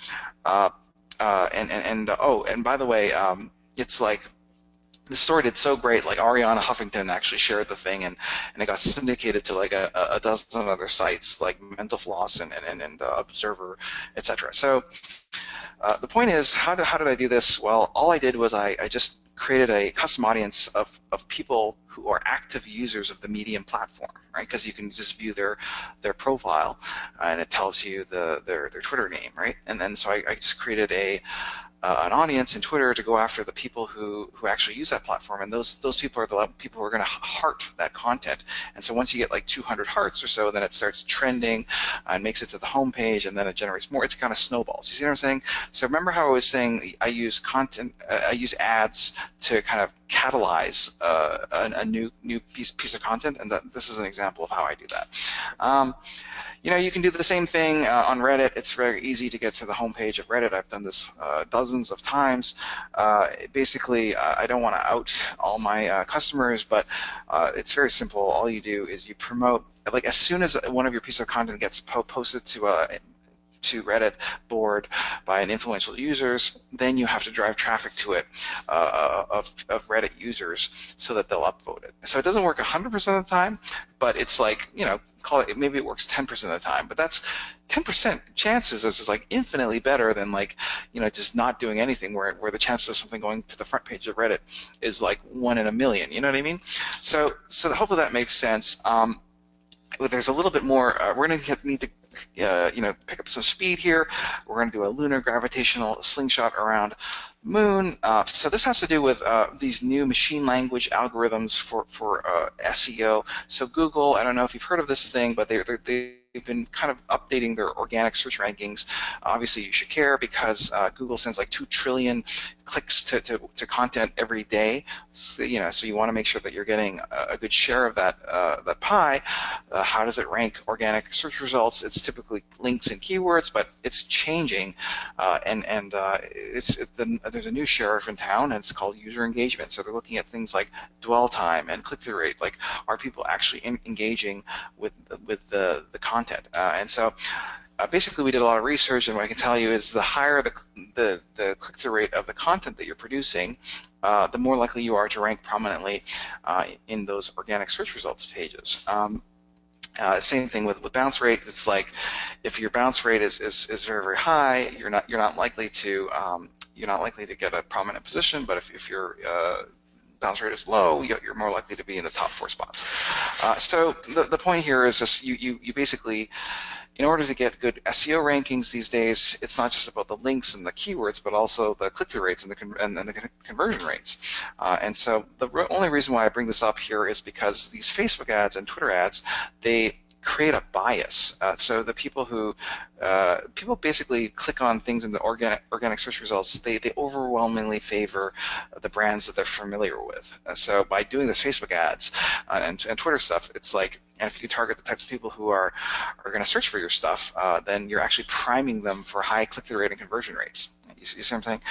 and by the way, it's like the story did so great, like Ariana Huffington actually shared the thing, and it got syndicated to like a dozen other sites like Mental Floss and Observer, etc. So the point is, how did I do this? Well, all I did was I just created a custom audience of people who are active users of the Medium platform, right? Because you can just view their profile, and it tells you their Twitter name, right? And then so I just created an audience in Twitter to go after the people who actually use that platform, and those people are the people who are going to heart that content. And so once you get like 200 hearts or so, then it starts trending and makes it to the homepage, and then it generates more. It's kind of snowballs. You see what I'm saying? So remember how I was saying I use ads to kind of catalyze a new piece of content, and this is an example of how I do that. You can do the same thing on Reddit. It's very easy to get to the homepage of Reddit. I've done this dozens of times. Basically, I don't want to out all my customers, but it's very simple. All you do is you promote, like as soon as one of your pieces of content gets posted to Reddit board by an influential users, then you have to drive traffic to it of Reddit users so that they'll upvote it. So it doesn't work 100% of the time, but it's like, call it, maybe it works 10% of the time, but that's 10% chances is like infinitely better than like, just not doing anything, where the chances of something going to the front page of Reddit is like 1 in a million, you know what I mean? So hopefully that makes sense. There's a little bit more, we're going to need to pick up some speed here. We're going to do a lunar gravitational slingshot around the moon. So this has to do with these new machine language algorithms for SEO. So Google, I don't know if you've heard of this thing, but they've been kind of updating their organic search rankings. Obviously, you should care because Google sends like 2 trillion clicks to content every day. So you want to make sure that you're getting a good share of that pie. How does it rank organic search results? It's typically links and keywords, but it's changing, there's a new sheriff in town, and it's called user engagement. So they're looking at things like dwell time and click-through rate, like are people actually engaging with the content? And so basically we did a lot of research, and what I can tell you is the higher the click-through rate of the content that you're producing, the more likely you are to rank prominently in those organic search results pages. Same thing with bounce rate. It's like if your bounce rate is very, very high, you're not likely to get a prominent position. But if your bounce rate is low, you're more likely to be in the top 4 spots. So the point here is just you basically, in order to get good SEO rankings these days, it's not just about the links and the keywords, but also the click-through rates and the conversion rates. And so the only reason why I bring this up here is because these Facebook ads and Twitter ads, they create a bias. So the people who people basically click on things in the organic search results, they overwhelmingly favor the brands that they're familiar with. So by doing this Facebook ads and Twitter stuff, it's like, and if you target the types of people who are going to search for your stuff, then you're actually priming them for high click-through rate and conversion rates. You see what I'm saying?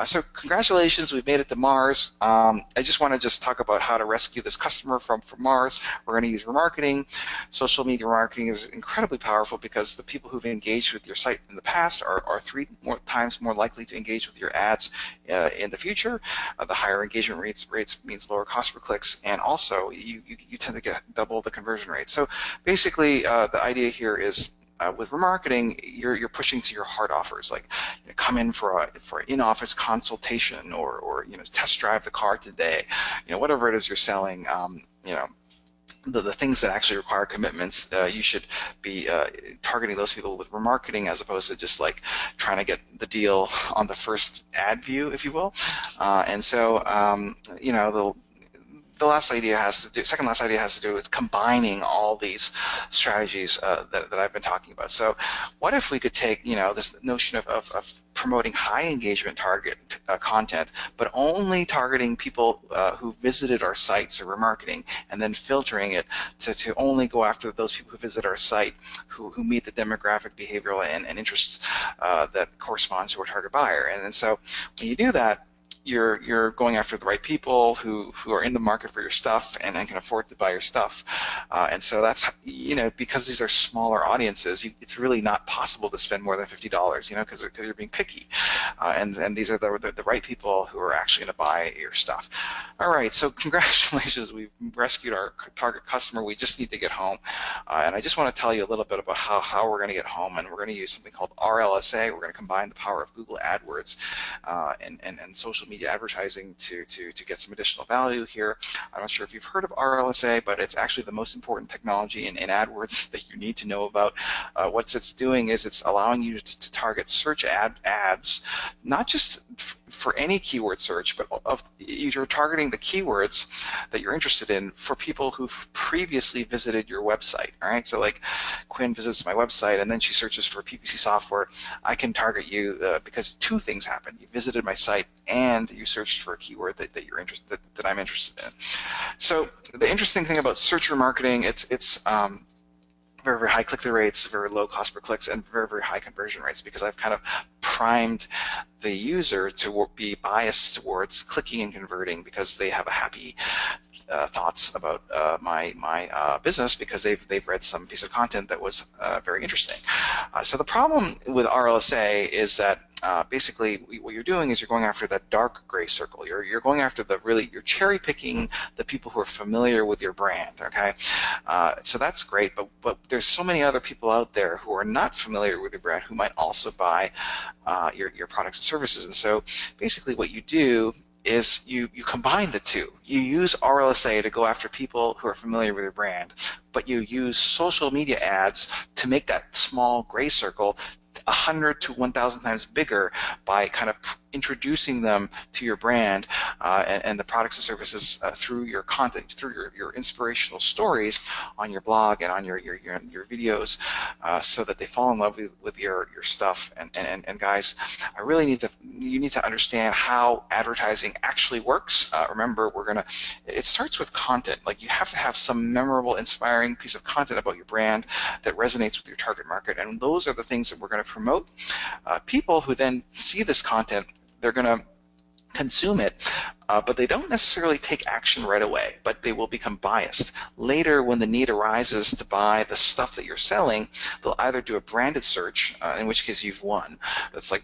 So congratulations, we've made it to Mars. I just want to talk about how to rescue this customer from Mars. We're going to use remarketing. Social media marketing is incredibly powerful because the people who've engaged with your site in the past are 3 times more likely to engage with your ads in the future. The higher engagement rates means lower cost per clicks, and also you tend to get double the conversion rate. So basically, the idea here is with remarketing, you're pushing to your hard offers, like come in for an in-office consultation, or test drive the car today, whatever it is you're selling. The things that actually require commitments, you should be targeting those people with remarketing, as opposed to just like trying to get the deal on the first ad view, if you will. And so the second last idea has to do with combining all these strategies that I've been talking about. So what if we could take this notion of promoting high engagement target content, but only targeting people who visited our sites or remarketing, and then filtering it to only go after those people who visit our site who meet the demographic, behavioral, and interests that correspond to our target buyer. And then so when you do that, you're going after the right people who are in the market for your stuff and can afford to buy your stuff. And so that's, because these are smaller audiences, it's really not possible to spend more than $50, because you're being picky. And these are the right people who are actually going to buy your stuff. All right, so congratulations, we've rescued our target customer. We just need to get home. And I just want to tell you a little bit about how we're going to get home, and we're going to use something called RLSA. We're going to combine the power of Google AdWords and social media advertising to get some additional value here. I'm not sure if you've heard of RLSA, but it's actually the most important technology in AdWords that you need to know about. What it's doing is it's allowing you to target search ads, not just for any keyword search, but you're targeting the keywords that you're interested in for people who've previously visited your website. All right, so like Quinn visits my website and then she searches for PPC software. I can target you because 2 things happen. You visited my site and you searched for a keyword that you're interested that I'm interested in. So the interesting thing about search remarketing, it's very, very high click-through rates, very low cost per clicks, and very, very high conversion rates, because I've kind of primed the user to be biased towards clicking and converting because they have a happy thoughts about my business because they've read some piece of content that was very interesting. So the problem with RLSA is that basically what you're doing is you're going after that dark gray circle. You're going after you're cherry picking the people who are familiar with your brand. Okay, so that's great, but there's so many other people out there who are not familiar with your brand who might also buy your products and services. And so basically what you do is you combine the two. You use RLSA to go after people who are familiar with your brand, but you use social media ads to make that small gray circle 100 to 1,000 times bigger by kind of introducing them to your brand and the products and services through your content, through your inspirational stories on your blog and on your videos, so that they fall in love with your stuff. And guys, you need to understand how advertising actually works. Remember, it starts with content. Like, you have to have some memorable, inspiring piece of content about your brand that resonates with your target market, and those are the things that we're going to promote. People who then see this content, they're going to consume it, but they don't necessarily take action right away, but they will become biased. Later, when the need arises to buy the stuff that you're selling, they'll either do a branded search, in which case you've won. That's like,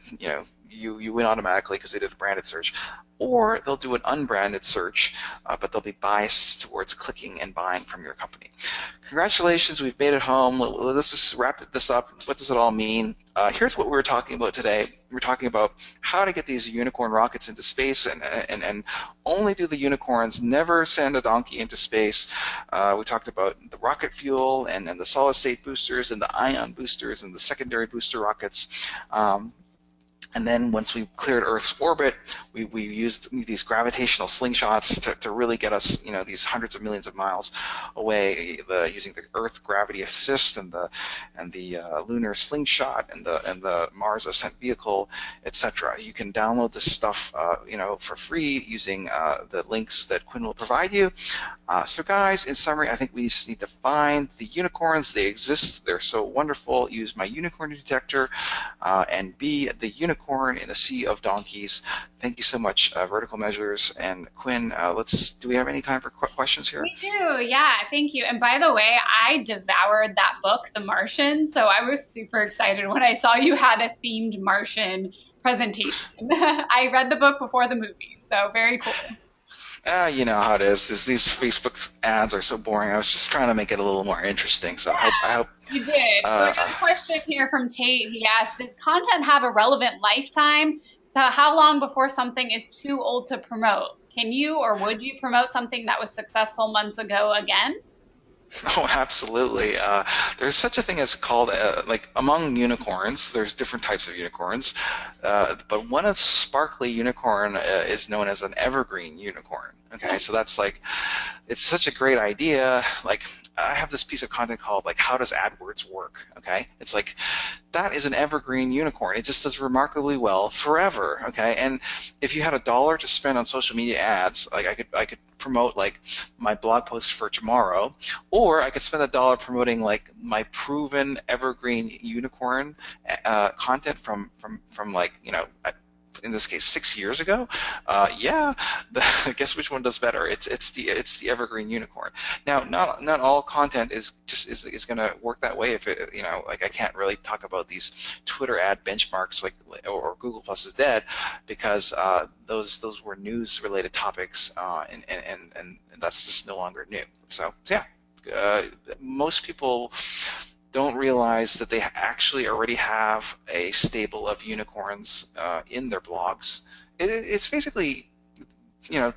you win automatically because they did a branded search, or they'll do an unbranded search, but they'll be biased towards clicking and buying from your company. Congratulations, we've made it home. Let's just wrap this up. What does it all mean? Here's what we were talking about today. We're talking about how to get these unicorn rockets into space and only do the unicorns, never send a donkey into space. We talked about the rocket fuel and the solid state boosters and the ion boosters and the secondary booster rockets. And then once we cleared Earth's orbit, we used these gravitational slingshots to really get us, these hundreds of millions of miles away, using the Earth gravity assist and the lunar slingshot and the Mars ascent vehicle, etc. You can download this stuff, for free using the links that Quinn will provide you. So guys, in summary, I think we just need to find the unicorns. They exist. They're so wonderful. Use my unicorn detector and be the unicorn in a sea of donkeys. Thank you so much, Vertical Measures and Quinn. Do we have any time for questions here? We do, yeah, thank you. And by the way, I devoured that book, The Martian, so I was super excited when I saw you had a themed Martian presentation. I read the book before the movie, so very cool. You know how it is. These Facebook ads are so boring. I was just trying to make it a little more interesting. So Yeah, I hope. you did. So we got a question here from Tate. He asked, does content have a relevant lifetime? So how long before something is too old to promote? Can you or would you promote something that was successful months ago again? Oh, absolutely. There's such a thing as called, like among unicorns, there's different types of unicorns, but one of sparkly unicorn is known as an evergreen unicorn. Okay, so that's like, it's such a great idea. Like, I have this piece of content called like, how does AdWords work? Okay, it's like, that is an evergreen unicorn. It just does remarkably well forever. Okay, and if you had $1 to spend on social media ads, like I could promote like my blog post for tomorrow, or I could spend $1 promoting like my proven evergreen unicorn content from like, in this case 6 years ago. Yeah, guess which one does better? It's the evergreen unicorn. Now, not all content is going to work that way. If it, like, I can't really talk about these Twitter ad benchmarks like or Google Plus is dead, because those were news related topics, and that's just no longer new. So yeah, most people don't realize that they actually already have a stable of unicorns in their blogs. It's basically, I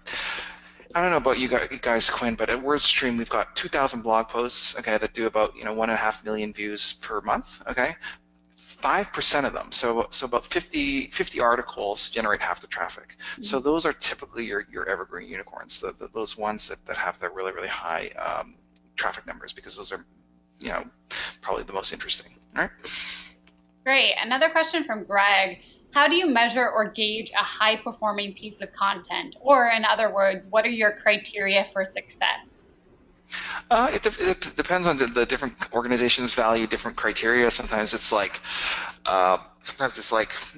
don't know about you guys, Quinn, but at WordStream we've got 2,000 blog posts, okay, that do about 1.5 million views per month, okay. 5% of them, so about 50 articles generate half the traffic. So those are typically your evergreen unicorns, those ones that have the really high traffic numbers, because those are probably the most interesting. All right. Great. Another question from Greg. How do you measure or gauge a high-performing piece of content? Or in other words, what are your criteria for success? It depends on the different organizations value different criteria. Sometimes it's like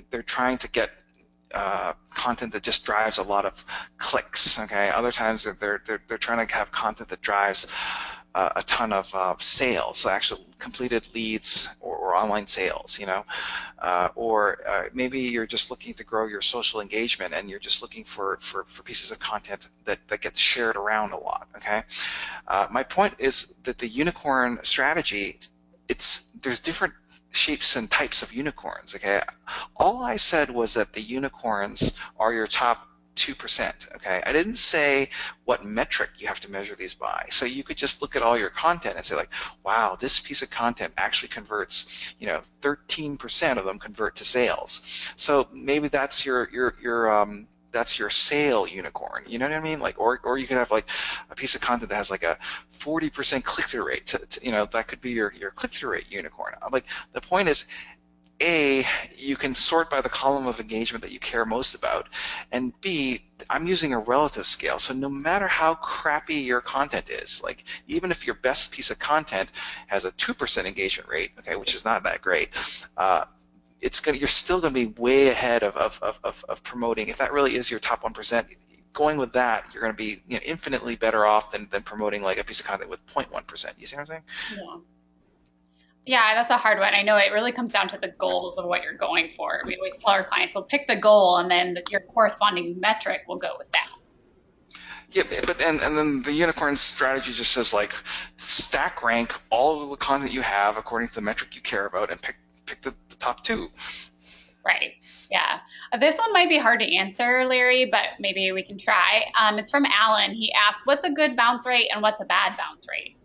they're trying to get content that just drives a lot of clicks. Okay. Other times they're trying to have content that drives a ton of sales, so actual completed leads or online sales, or maybe you're just looking to grow your social engagement and you're just looking for pieces of content that gets shared around a lot. Okay, my point is that the unicorn strategy, there's different shapes and types of unicorns. Okay, all I said was that the unicorns are your top 2%. Okay, I didn't say what metric you have to measure these by. So you could just look at all your content and say like, wow, this piece of content actually converts, 13% of them convert to sales. So maybe that's your that's your sale unicorn. You know what I mean? Like, or you could have like a piece of content that has like a 40% click-through rate. That could be your click-through rate unicorn. Like, the point is, A, you can sort by the column of engagement that you care most about, and B, I'm using a relative scale. So no matter how crappy your content is, like even if your best piece of content has a 2% engagement rate, okay, which is not that great, you're still going to be way ahead of promoting. If that really is your top 1%, going with that, you're going to be infinitely better off than promoting like a piece of content with 0.1%. You see what I'm saying? Yeah. Yeah, that's a hard one. I know it really comes down to the goals of what you're going for. We always tell our clients, well, pick the goal and then your corresponding metric will go with that. Yeah, but and then the unicorn strategy just says like, stack rank all of the content you have according to the metric you care about and pick the top two. Right. Yeah. This one might be hard to answer, Larry, but maybe we can try. It's from Alan. He asked, what's a good bounce rate and what's a bad bounce rate?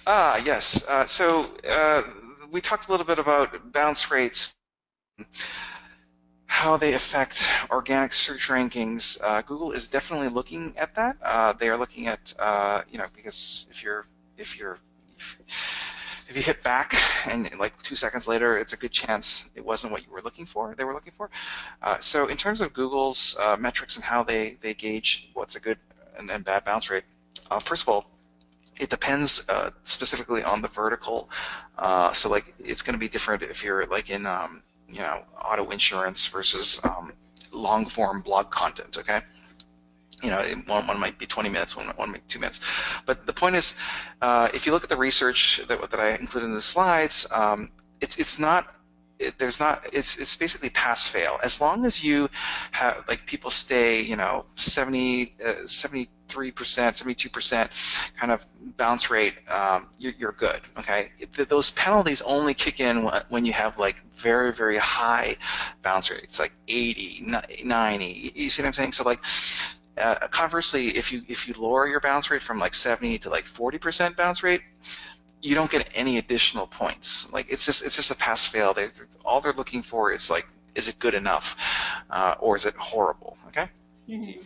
Yes. So we talked a little bit about bounce rates. how they affect organic search rankings, Google is definitely looking at that. They are looking at, because if you're if you hit back and like 2 seconds later, it's a good chance it wasn't what you were looking for. They were looking for. So in terms of Google's metrics and how they gauge what's a good and bad bounce rate, first of all, it depends specifically on the vertical. So like it's going to be different if you're like in auto insurance versus long form blog content. Okay. One might be 20 minutes, one might be 2 minutes. But the point is, if you look at the research that I included in the slides, it's basically pass fail. As long as you have like people stay 73%, 72% kind of bounce rate, you're good. Okay, those penalties only kick in when you have like very, very high bounce rates, like 80, 90. You see what I'm saying? So like conversely, if you lower your bounce rate from like 70 to like 40% bounce rate, you don't get any additional points. Like it's just a pass fail. All they're looking for is like, is it good enough, or is it horrible? Okay. Mm-hmm.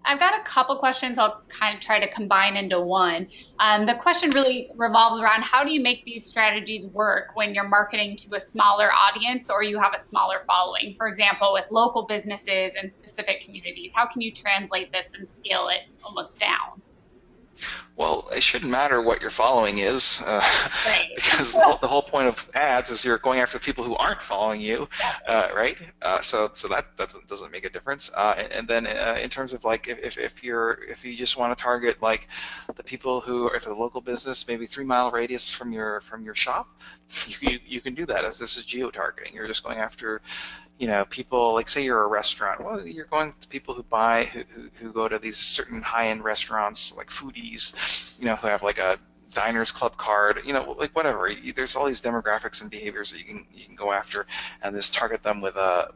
I've got a couple questions I'll kind of try to combine into one. The question really revolves around how do you make these strategies work when you're marketing to a smaller audience or you have a smaller following? For example, with local businesses and specific communities, how can you translate this and scale it almost down? Well, it shouldn't matter what your following is, Right. because the whole point of ads is you're going after people who aren't following you, right? So that doesn't make a difference. And then in terms of like if you just want to target like the people who, if a local business, maybe 3 mile radius from your shop, you can do that. As this is geo targeting. You're just going after people, like say you're a restaurant. Well, you're going to people who who go to these certain high-end restaurants, like foodies, who have like a diners club card, like whatever. There's all these demographics and behaviors that you can go after, and just target them with a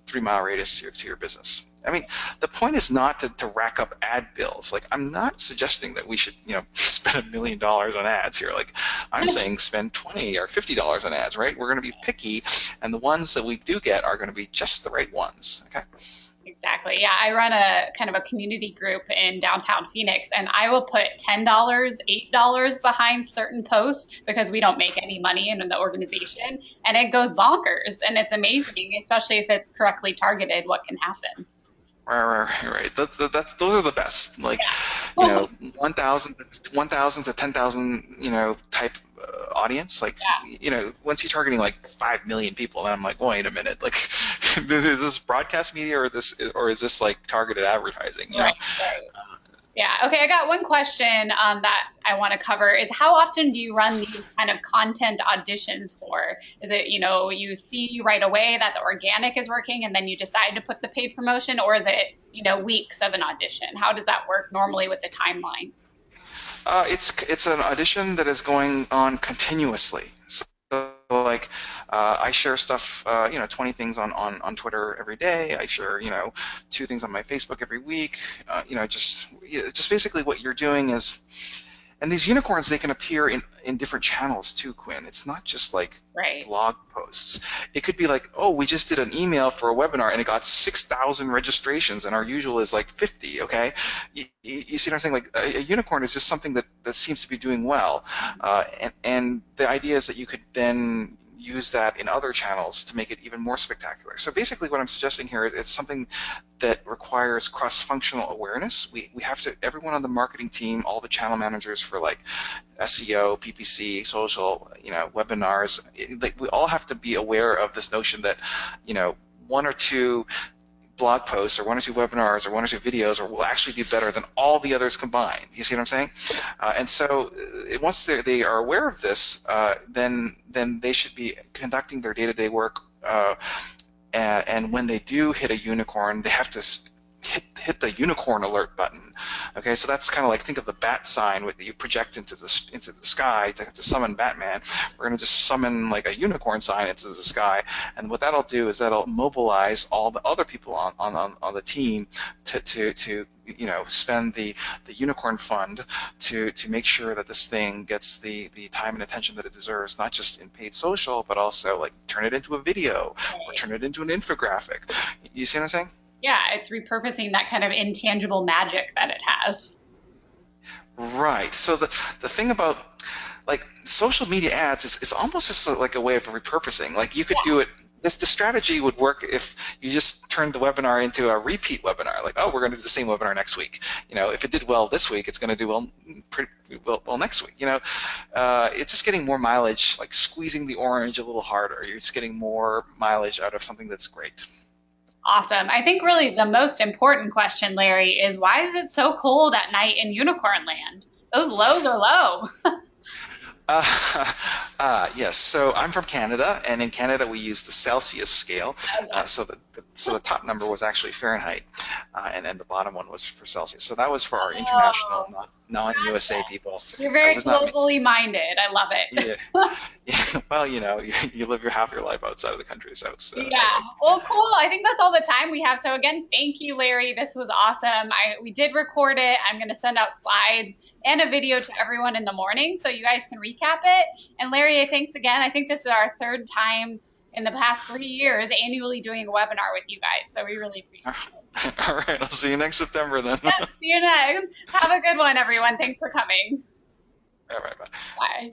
3 mile radius to your business. I mean, the point is not to rack up ad bills. Like, I'm not suggesting that we should, spend $1 million on ads here. Like, I'm saying spend $20 or $50 on ads, right? We're going to be picky, and the ones that we do get are going to be just the right ones. Okay. Exactly. Yeah, I run a kind of a community group in downtown Phoenix, and I will put $10, $8 behind certain posts because we don't make any money in the organization, and it goes bonkers, and it's amazing, especially if it's correctly targeted, what can happen. Right. Those are the best. Like, Yeah. 1,000 to 10,000, type audience. Like, once you're targeting like 5 million people, then I'm like, wait a minute. Like, is this broadcast media or is this like targeted advertising? Right. Yeah. Okay. I got one question that I want to cover is how often do you run these kind of content auditions for? Is it, you see right away that the organic is working and then you decide to put the paid promotion, or is it, weeks of an audition? How does that work normally with the timeline? It's an audition that is going on continuously. So like I share stuff, 20 things on Twitter every day. I share, 2 things on my Facebook every week. Just basically what you're doing is, and these unicorns, they can appear in different channels too, Quinn. It's not just like blog posts. It could be like, oh, we just did an email for a webinar and it got 6,000 registrations and our usual is like 50, okay? You see what I'm saying? Like a unicorn is just something that seems to be doing well. And the idea is that you could then use that in other channels to make it even more spectacular. So basically what I'm suggesting here is it's something that requires cross-functional awareness. We have to, everyone on the marketing team, all the channel managers for like SEO, PPC, social, webinars, like we all have to be aware of this notion that, 1 or 2 blog posts or 1 or 2 webinars or 1 or 2 videos will actually do better than all the others combined. You see what I'm saying? And so once they are aware of this, then they should be conducting their day-to-day work. And when they do hit a unicorn, they have to hit the unicorn alert button. Okay, so that's kind of like, think of the bat sign that you project into the sky to summon Batman. We're going to just summon like a unicorn sign into the sky, and what that'll do is that'll mobilize all the other people on the team to spend the unicorn fund to make sure that this thing gets the time and attention that it deserves, not just in paid social, but also like turn it into a video or turn it into an infographic. You see what I'm saying? Yeah, it's repurposing that kind of intangible magic that it has. Right. So the thing about like social media ads is almost just like a way of repurposing. Like you could do it. The strategy would work if you just turned the webinar into a repeat webinar. Like, oh, we're going to do the same webinar next week. If it did well this week, it's going to do well next week. It's just getting more mileage, like squeezing the orange a little harder. You're just getting more mileage out of something that's great. Awesome. I think really the most important question, Larry, is why is it so cold at night in Unicorn Land? Those lows are low. Yes, so I'm from Canada, and in Canada we use the Celsius scale. So the top number was actually Fahrenheit, and then the bottom one was for Celsius. So that was for our international, non-USA people. You're very globally minded. I love it. Yeah. Yeah. Well, you live half your life outside of the country, so. Yeah. Well, cool. I think that's all the time we have. So again, thank you, Larry. This was awesome. We did record it. I'm going to send out slides and a video to everyone in the morning so you guys can recap it. And Larry, thanks again. I think this is our third time in the past 3 years annually doing a webinar with you guys. So we really appreciate it. All right. I'll see you next September then. Yes, see you next. Have a good one, everyone. Thanks for coming. All right. Bye. Bye.